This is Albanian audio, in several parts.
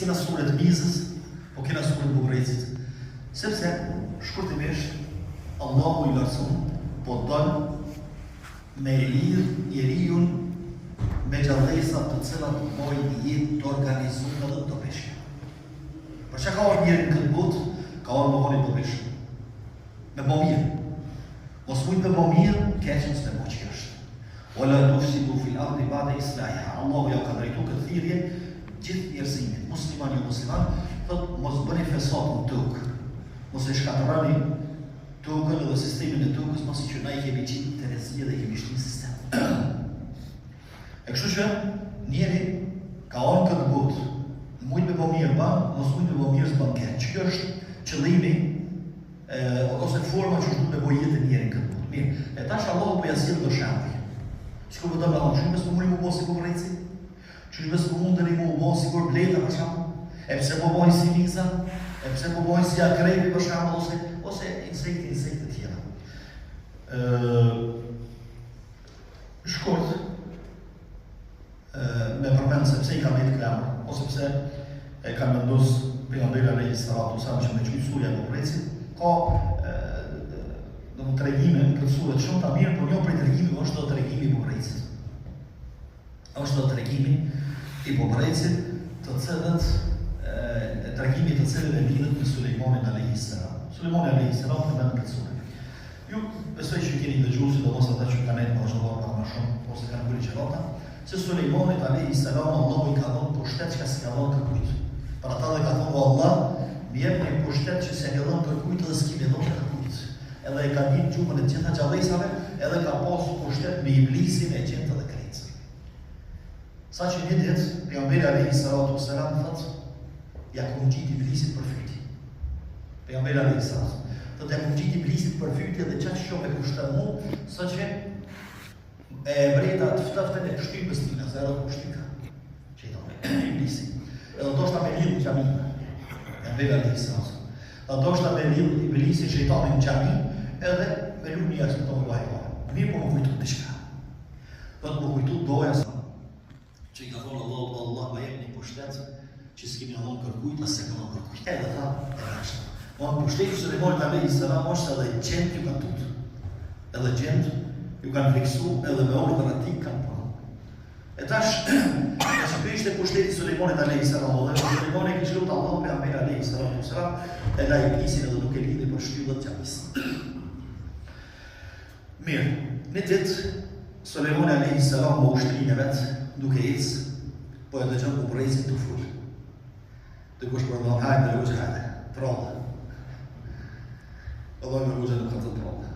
s'kena surë të mizës, po kena surë të bukurejcit. Sepse, shkurtimisht, Allahu i lartësuar po don me lidh njeriun me gjallësa të cilat mojnë jetë të organizuar dhe të peshë. Për çka ka orë njëri në këtë botë, ka orë më voni të peshë. Me bo mirë. Mos mujtë me bo mirë, keqën s'me bo që është. Wala tufsidu fil ardi ba'da islahiha. Allahu ja ka drejtu këtë thirrje gjithë njerëzimit, musliman jo musliman, thot mos bëni fesat në tokë. Mos e shkatërrani tokën edhe sistemin e tokës, mos i që na i kemi qitë të rezije dhe i kemi shtinë sistem. E kështu që njeri ka orë këtë botë, mujtë me bo mirë ba, mos mujtë me bo mirë s'ban keq. Që është qëllimi ose forma që është me bo jetë njeri këtë botë. Mirë, e tash Allahu po ja sjell do shembuj. Shko më dëmë Allah, shumë më mund si konkurrenci, shumë më mund të një më sigur bleta për shumë, e pse më bojnë si miza, e pse më bojnë si akrepi për shumë, ose insekte tjera. Shkurt, me përmendë se pse i kam jetë klamër, ose pse e kam vendus pejgamberi alayhi salatu wasalam që me qujtë surja e konkurrenci, ka në më tregime në këtë surët shumë të mirë, por një prej tregimi është do tregimi i bukurejcit. është do tregimi i bukurejcit të cilët tregimi të cilët e lidhet me Sulejmanin alayhi salam. Sulejmani alayhi salam të mend këtë surë. Ju besoj që keni dëgjuar sidomos ata që kanë ndërtuar vazhduar më shumë ose kanë bërë gjëra, se Sulejmanit alayhi salam Allahu i ka dhënë pushtet që s'ka dhënë kërkujt. Për ata dhe ka thonë Allah, më jep një pushtet që s'ka dhënë kërkujt dhe s'ka dhënë kërkujt. Edhe e ka ditë gjumën e gjitha gjallësave, edhe ka pasur pushtet me iblisin e gjenta dhe krejtës. Sa që një ditë, pejgamberi alayhi salatu wasalam thotë, ja ku ngjit iblisit për fyti. Pejgamberi alayhi salatu thotë ja ku ngjit iblisit për fyti dhe çfarë shoh me kushtet mu, saqë e breta të ftoftën e shtypës tina, se edhe kushtika. Çeton iblisi. Edhe ndoshta me lidhje me xhamin. Pejgamberi alayhi salatu. Ndoshta me lidhje iblisi shejtanin në xhamin. Edhe me lumë një të tonë vajta. Mirë po më kujtu të shka. Do të më kujtu doja sa që i ka thonë Allah ma jep një pushtet që s'kemi adhonë kërkujt, asë se këllon kërkujt. Edhe tha, e rashtë. Ma në pushtetë Sulejmanit alayhi salam është edhe gjendë ju kanë tutë. Edhe gjendë ju kanë fiksu, edhe me orë dhe ratik kanë pranë. E tash, e që për ishte pushtetë Sulejmanit alayhi salam, dhe Sulejmani kishë lutë Allah me Amir alayhi salam, e la iblisin edhe nuk e lidhi për shtyllët gjabisë. Mirë, një ditë, Sulejmani alayhi salam më ushtrinë e vetë, duke ecë, po e dëgjon bukurejcin të full. Dikush për ndonë, hajde me luqë, hajde, trollë. Edhe me luqë nuk ka të trollë.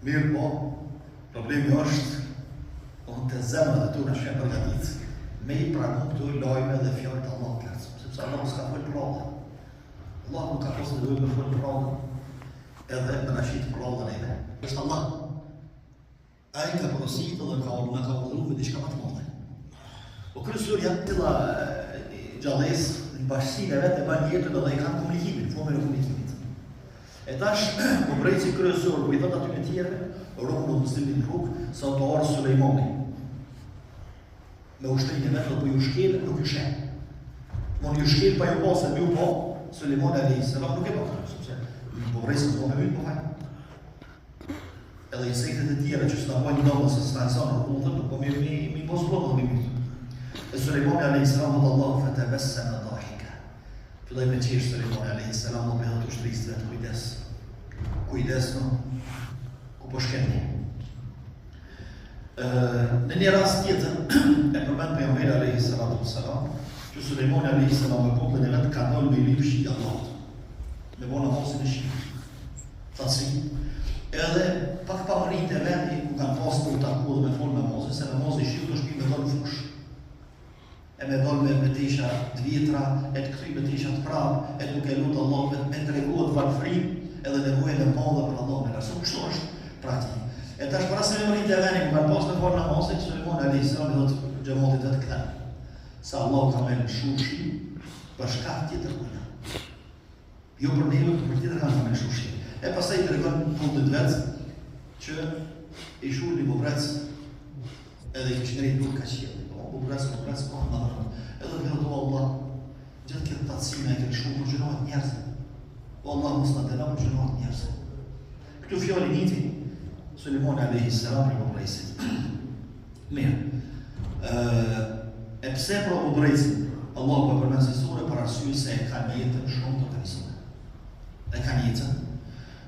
Mirë po, problemi është, të zemrët e tu në shqe përgatit, me i pranu këtu lojme dhe fjallë të Allah të lërësëm, sepse Allah nuk s'ka full trollë. Allah nuk ka posë dhe me full trollë, edhe me në shqitë trollë dhe neve. Është Allah. A i ka përësit edhe ka urdhëruar me diçka më të madhe. O kryesurja tilla gjallës në bashkësinë e vetë e ban jetën edhe i kanë komunikimin, formën e komunikimit. E tash, bukurejci kryesor, ku i thot aty me tjerëve, rrugën në muslimin rrugë, sa të orë Sulejmani. Me ushtrinë e vetë, po ju shkel, nuk ju sheh. Mon ju shkel pa ju po, se ju po, Sulejmani alayhi salam nuk e po, sepse bukurejci s'po me mytë po fajnë. Edhe insektet e tjera që s'na bojnë ndonë se s'na nësanë në kullëtën, nuk po mi posbodë dhe mi mytë. E Sulejmani alayhi salam dhëtë Allahu fatabassama dhahika. Filloj me qeshë Sulejmani alayhi salam dhe me hëtë ushtrisë dhe të kujdes. Kujdes në ku po shkeni. Në një rast tjetër, e përmend pejgamberi alayhi salatu wassalam, që Sulejmani alayhi salam me popullin e vetë ka ndolë me i lidhë shi Allahut. Me bona mosin e shi. Thasi. Edhe pak pa mërit e vendi ku kanë pasë për taku dhe me folë me Mozën, se me Mozën i shqipë të shpim me dollë fush. E me dollë me tesha të vjetra, e të këthy me tesha të prapë, e duke lutë Allah me të reguat valfrim, edhe nevojën e madhe për Allah me nërësë. Kështu është praktikë. E tash para se me mërit e vendi ku kanë pasë me folë me Mozën, Sulejmani alayhi salam i dhëtë xhamatit vetë këta. Se Allah ka me në shushi për shkak tjetër kujna. Jo për neve, për tjetër kanë me në shushi. E pasaj të regon punët vetë që i shurë një bubrec edhe i kështë nërit nuk ka qëllë. Bubrec, po, madhërën. Edhe të vjetë Allah, Gjithë këtë tatësime e këtë shumë, për gjënohet njerëzë. O Allah mos në dëna, për gjënohet njerëzë. Këtu fjallë njëti, Sulemoni a.s. Për obrejësit. Mirë. E pse për obrejësit? Allah për përmen si sure për arsye se e kanë jetën shumë të organizume. E kanë jetën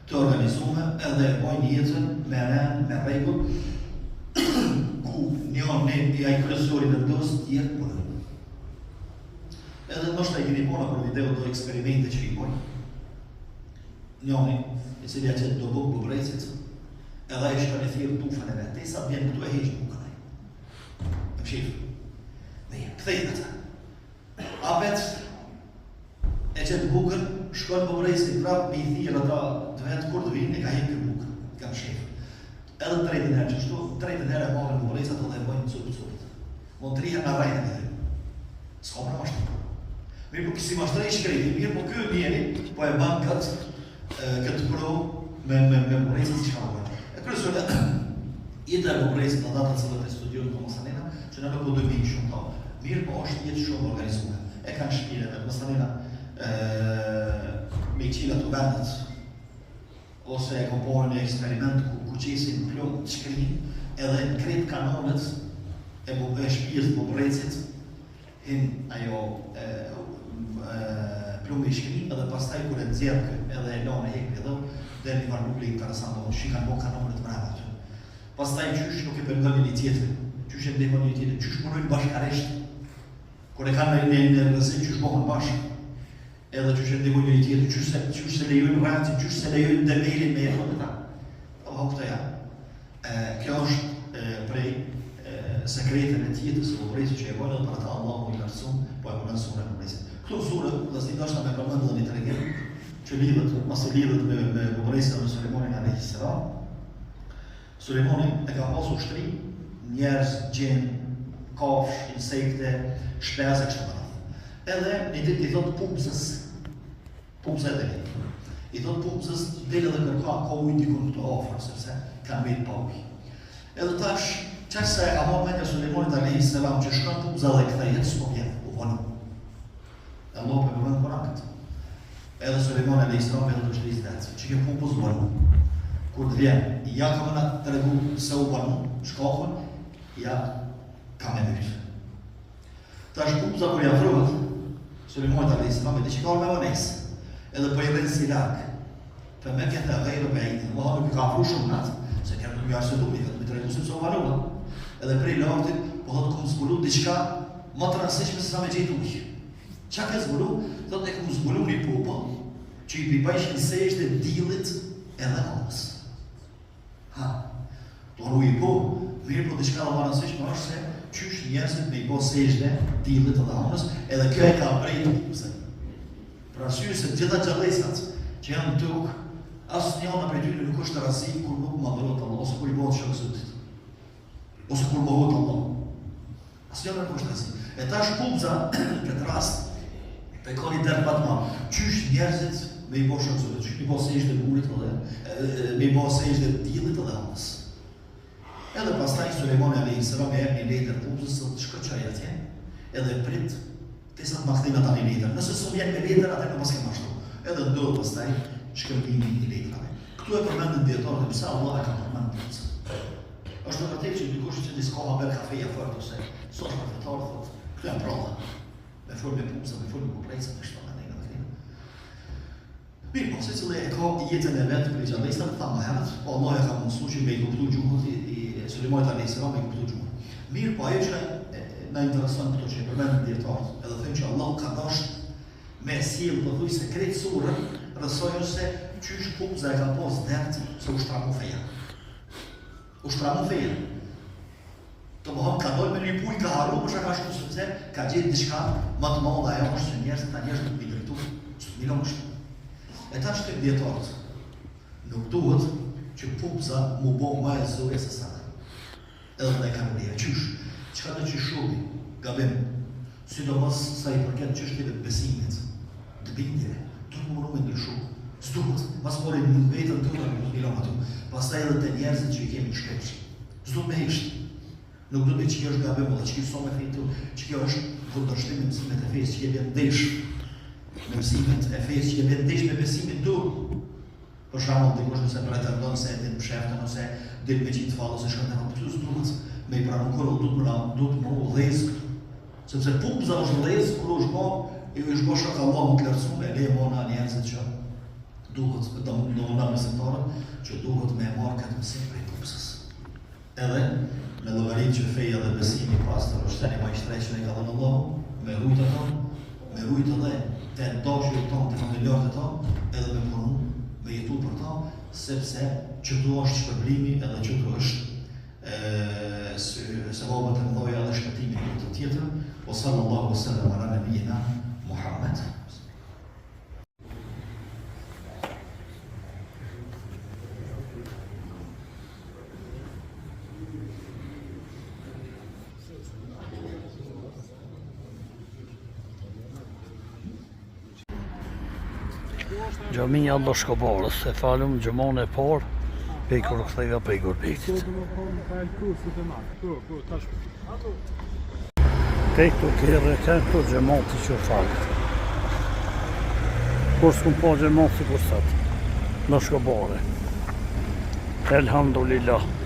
të organizume edhe e bojnë jetën me ren, me regull, ku njën i aj kryesori në dosë tjerë për dhe. Edhe nështë e kini bona për video do eksperimente që i bojnë. Njëni, i cili a qëtë do bukë bëbrejcit, edhe i shkën e thirë tufën e vetë, sa bjenë këtu e heqë bukën e. E më shifë. Me jenë, këthejnë ata. Apet, e qëtë bukën, shkën bëbrejcit prapë, me i thirë ata të vetë, kur të vinë, e ka heqë këtë bukën, ka më shifë. Edhe të trejtën herë që shtu, trejtën herë e marën bëbrejcit, ato dhe e bojnë cupit. Mon të rihen në rajnë e dhe. S'ka më në mashtë. Mirë po kësi mashtrej shkreti, mirë po kjo njeri, po e banë këtë pro me bëbrejcit si shka më bërë. E kërësore, jetë e bëbrejcit në datë të cilët e studion të Mosanina, që në nuk do dëmimi shumë ta. Mirë po është jetë shumë organizume. E kanë shpire dhe Mosanina me i qila të vendet, ose e komporën e eksperiment ku qesin plum të shkrin, edhe në kretë kanonet e shpirës të bëbrejcit, hin ajo plumë i shkrim edhe pastaj kur e nxjerrë edhe e lanë hekë edhe dhe një varnulli interesant, do shikan bo kanonet mrava aty. Pastaj qysh nuk e përndon një tjetër, qysh e ndihmon një tjetër, qysh punojnë bashkaresht. Kur e kanë në rrezik qysh bëhen bashkë. Edhe qysh e ndihmon një tjetër, qysh se lejojnë rrati, qysh se lejojnë demelin me jeton ata. Apo këto janë. Kjo është prej sekretën e tjetës o vrejtë që e bojnë edhe për ata Allahu i lartësun, po e përmen sure në vrejtë. Këto sure, dhe s'ni dashna me përmen dhe një të regim, që lidhët, masë lidhët me vrejtë në Sulemonin a.s. Sulemonin e ka pasu shtri, njerës, gjenë, kafsh, insekte, shpeze, kështë të rrëth. Edhe një dit i thotë pupësës, pupësë edhe një. I thotë pupësës, dhe edhe kërka ka ujnë dikun të ofrë, sepse kanë vetë pa ujë. Edhe tash, qështë se e ka marrë menja Sulemonit a.s. që shkën pupëza dhe këthejet, s'po vjetë, u vonu. E Allah për përmën për këtë. Edhe Sulemonit a.s. edhe të shtrisë detë, që ke pupës vonu. Kur të vjenë, ja ka mëna të regu se u vonu, shkakën, ja ka me mërë. Tash pupëza kur ja frëvët, Sulemonit a.s. e di që ka me vënesë, edhe për i rënë si lakë, për me këtë e gajrë me ejtë, Allah nuk i ka afru shumë natë, se kërë nuk jarë se du, të regusim se o vanua. Edhe prej lartit, po thotë këmë zbulu diçka më të rëndësishme se sa me gjetë ujë. Qa ke zbulu? Thotë e këmë zbulu një pupa që i pipajshin sejsh dhe dilit edhe hanës. Ha, të ru i po, mirë po diçka dhe më rëndësishme është se qysh njerëzit me i po sejsh dhe dilit edhe hanës, edhe kjo e ka brejtë pupëse. Për arsye se gjitha gjallesat që janë në tukë, asë një anë për tyre nuk është të razi kur nuk më adhërot Allah, ose kur i bëhet shokësutit. Ose kur më hëtë Allah. Asë një anë nuk është të razi. E ta shpupëza, këtë rast, pe ka një dërë patë ma, qysh njerëzit me i bëhet shokësutit, qysh me i bëhet se ishte burit edhe, me i bëhet se ishte dilit edhe amës. Edhe pastaj Sulemoni a.s. me e një lejtër pupëzës së të shkëqaj atje, edhe prit, të sa të makthim ata një lejtër. Nëse së vjen me lejtër, atë në paske mashtu. Edhe ndodhë pastaj, shkërbimi i letrave. Këtu e përmendën djetarët dhe pësa Allah e ka përmendën pupëzë. Është në vërtet që dikush që disë ka haber kafeja fërtë ose sosh për fetarë, thotë, këtu janë prallë. Me fërë me pupëzë, me fërë me kuprejtë, me shto në nejnë dhe krinë. Mirë, po, se cilë e ka jetën e vetë për i gjallestat, tha më herët, po Allah e ka mundësu që me i kuptu gjuhët i Sulemonit a.s. me i kuptu gjuhët. Mirë, po ajo që na intereson këto që e përmendën djetarët, edhe them që Allah ka dashur me sjellë të thuj se kretë surën, rësojnë se qysh pupëza e ka posë dertë se u shtramu feja. U shtramu feja. Të mëhon ka dojnë me një puj ka haru, për shaka shumë sëpse, ka gjithë diçka më të madhe ajo është që njerëzit ta njerëzit nuk migritu, së të milon është. E ta shtë të djetarët, nuk duhet që pupëza mu bo ma e zore se sa. Edhe dhe ka nërija, qysh, qka të qyshovi, gabim, sidomos sa i përket qështjeve të besimit, të bindjeve, të më mënu me ndryshu. S'duhet, mas mori në vetën të në milon atu, pastaj edhe të njerëzit që i kemi në shkepsh. S'duhet me heshtë. Nuk do të që kjo është gabim, dhe që kjo sot me fejtu, që kjo është kundërshtim me mësimet e fesë, që je vjen ndesh me mësimet e fesë, që je vjen ndesh me besimin tu. Për shembull, dikush nëse pretendon se e din psheftën ose din me qitë fallë ose shkon te kompjuter, duhet me i pranuar kur duhet më udhëz. Sepse pupza është udhëz kur është bë, është bë shokallah më të lartësuar, le mona njerëzit që duhet do na mesimtarët që duhet me marrë këtë mësim prej pupsës. Edhe me llogarit që feja dhe besimi pastër është tani më i shtrenjtë që ka dhënë Allahu, me rujt ato, me rujt edhe të dashur tonë, të familjarët tonë, edhe me punu, me jetu për ta, sepse qëtu është shpërblimi edhe qëtu është se vabët e mdoja dhe shpëtimi në të tjetër, o sallallahu sallam ala nabiyina Muhammed. Gjamia Allah Shkobarës, e falëm gjëmon e parë, pej kur ktheva prej Gurbetit. Te këtu kërë këtu gjëmoti që falët. Kur s'kum po gjëmoti kur satë, në Shkobarë. Elhamdulillah.